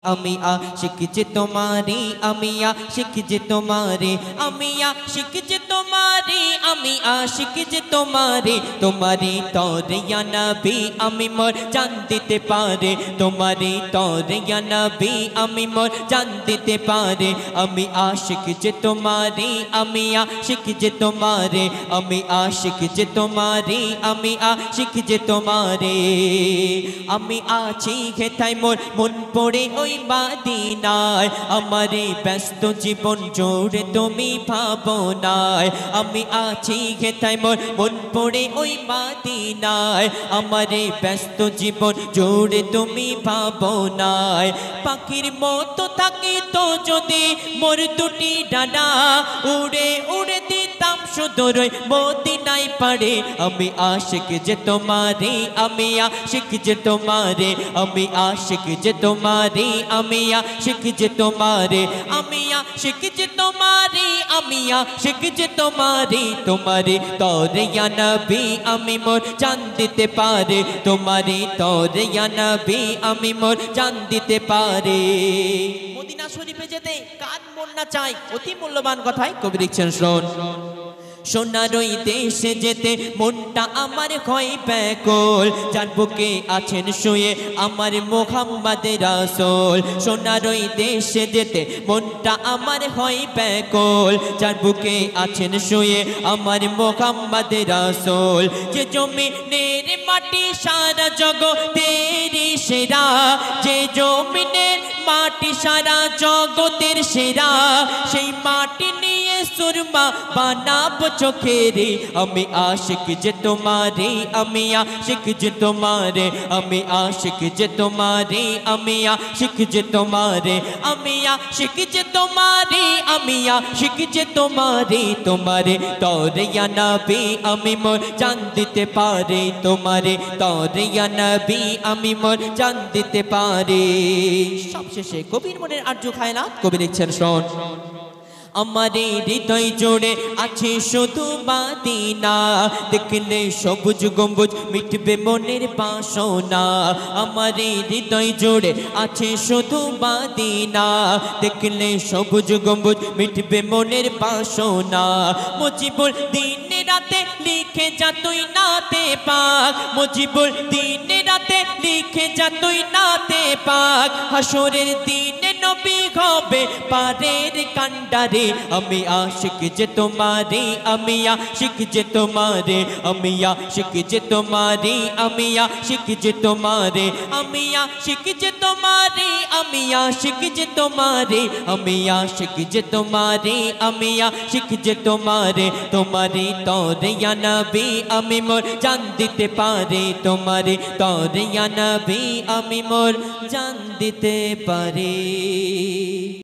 আমি আশিক যে তোমারে আমি আশিক যে তোমারে আমি আশিক যে তোমারে আমি আশিক যে তোমারে তোমারে তরে ইয়া নবী আমি মোর জান দিতে পারে তোমারে তরে ইয়া নবী আমি মোর জান দিতে পারে আমি আশিক যে তোমারে আমি আশিক যে তোমারে আমি আশিক যে তোমারে আমি আশিক যে তোমারে আমি আছি হেথায় মোর মন পড়ে ওই মদিনায় আমারে ব্যস্ত জীবন জোড়ে তুমি ভাবনায় আমি আছি হেথায় মোর মন পড়ে ওই মদিনায় আমারে ব্যস্ত জীবন জোড়ে তুমি ভাবনায় পাখির মতো থাকি তো যদি মোর দুটি ডানা উড়ে উড়ে দিতাম সুদূর মদিনায় পারে আমি আশিক যে তোমারে আমি আশিক যে তোমারে আমি আশিক যে তোমারে আমি আশিক যে তোমারে আমি আশিক যে তোমারে আমি আশিক যে তোমারে তোমারে তরে ইয়া নবী আমি মোর জান দিতে পারে তোমারে তরে ইয়া নবী আমি মোর জান দিতে পারে মদিনা শরীফে যেতে কার মন না চাই অতি মূল্যবান কথাই কবি লিখছেন শোন সোনার ওই দেশে যেতে মনটা আমার হয় ব্যাকুল যার বুকে আছেন শুয়ে আমার মুহাম্মদ রাসূল সোনার ওই দেশে যেতে মনটা আমার হয় ব্যাকুল যার বুকে আছেন শুয়ে আমার মুহাম্মদ রাসূল যে জমিনের মাটি সারা জগতের সেরা যে জমিনের মাটি সারা জগতের সেরা সেই মাটি নিয়ে সুরমা বানাব চোখেরে আমি আশিক যে তোমারে আমি আশিক যে তোমারে আমি আশিক যে তোমারে আমি আশিক যে তোমারে আমি আশিক যে তোমারে আমি আশিক যে তোমারে তোমারে তরে ইয়া নবী আমি মোর জান দিতে পারে তোমারে তরে ইয়া নবী আমি মোর জান দিতে পারে সবশেষে কবির মনের আরজু খায়নাত কবি লিখছেন শোন আমারে হৃদয় জোড়ে আছে শুধু মদিনা দেখলে সবুজ গম্বুজ মিটবে মনের বাসনা আমারে হৃদয় জোড়ে আছে শুধু মদিনা দেখলে সবুজ গম্বুজ মিটবে মনের বাসনা মুজিবুল দিন রাতে লিখে যা তুই নাতে পাক মুজিবুল দিন রাতে লিখে যা তুই নাতে পাক হাসরের দিনে নবী হবে পারের কান্ডারে আমি আশিক যে তোমারে আমি আশিক যে তোমারে আমি আশিক যে তোমারে আমি আশিক যে তোমারে আমি আশিক যে তোমারে আমি আশিক যে তোমারে আমি আশিক যে তোমারে আমি আশিক যে তোমারে তোমারে তরে ইয়া নবী আমি মোর জান দিতে পারে তোমারে তরে ইয়া নবী আমি মোর জান দিতে পারে।